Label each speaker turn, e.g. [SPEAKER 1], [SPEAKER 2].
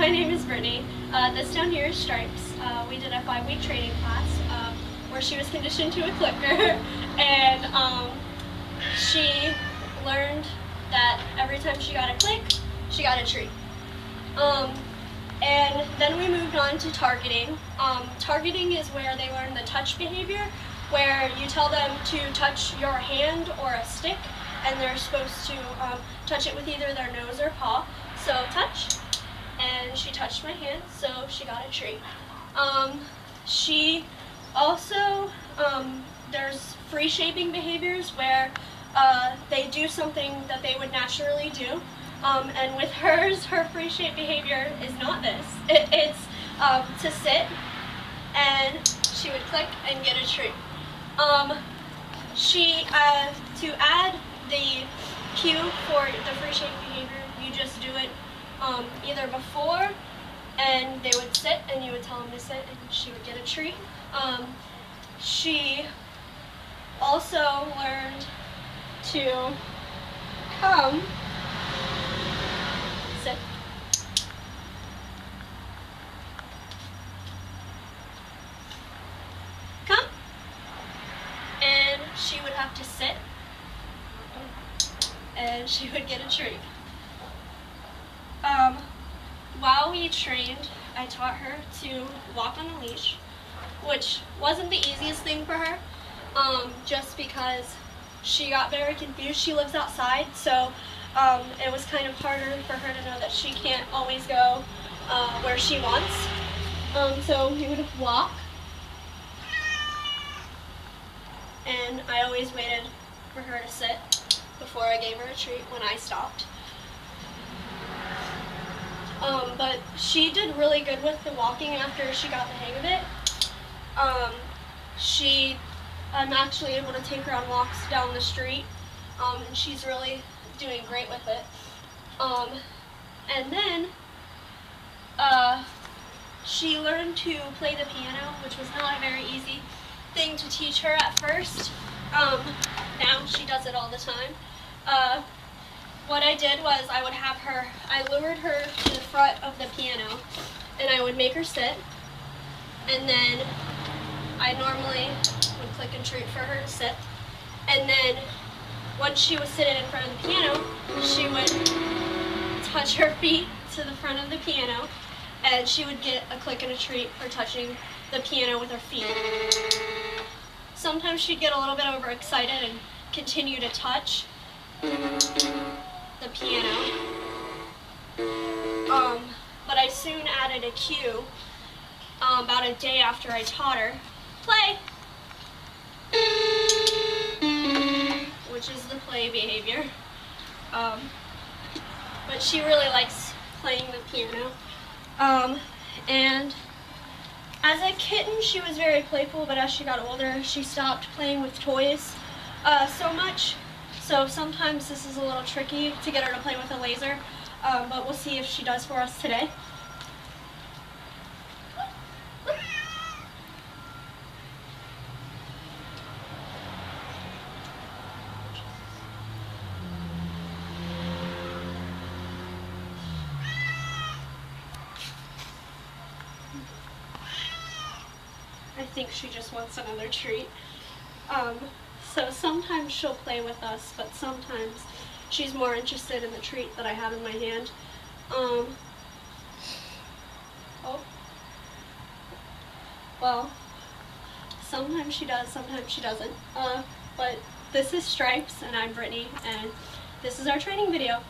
[SPEAKER 1] my name is Brittany. This down here is Stripes. We did a 5-week training class where she was conditioned to a clicker, and she learned that every time she got a click, she got a treat. And then we moved on to targeting. Targeting is where they learn the touch behavior, where you tell them to touch your hand or a stick, and they're supposed to touch it with either their nose or paw. So touch, and she touched my hand, so she got a treat. She also, there's free shaping behaviors where they do something that they would naturally do. And with hers, her free shape behavior is not this. It's to sit, and she would click and get a treat. To add the cue for the free shape behavior, you just do it either before, and they would sit, and you would tell them to sit, and she would get a treat. She also learned to come, sit, come, and she would have to sit, and she would get a treat. While we trained, I taught her to walk on a leash, which wasn't the easiest thing for her, just because she got very confused. She lives outside, so it was kind of harder for her to know that she can't always go where she wants. So we would walk, and I always waited for her to sit before I gave her a treat when I stopped. But she did really good with the walking after she got the hang of it. I'm actually able to take her on walks down the street, and she's really doing great with it. And then she learned to play the piano, which was not a very easy thing to teach her at first. Now she does it all the time. What I did was I lured her to the front of the piano, and I would make her sit, and then I normally would click and treat for her to sit, and then once she was sitting in front of the piano, she would touch her feet to the front of the piano, and she would get a click and a treat for touching the piano with her feet. Sometimes she'd get a little bit overexcited and continue to touch the piano, but I soon added a cue about a day after I taught her, play, which is the play behavior, but she really likes playing the piano, and as a kitten she was very playful, but as she got older she stopped playing with toys so much. So sometimes this is a little tricky to get her to play with a laser, but we'll see if she does for us today. I think she just wants another treat. So sometimes she'll play with us, but sometimes she's more interested in the treat that I have in my hand. Well, sometimes she does, sometimes she doesn't. But this is Stripes, and I'm Brittany, and this is our training video.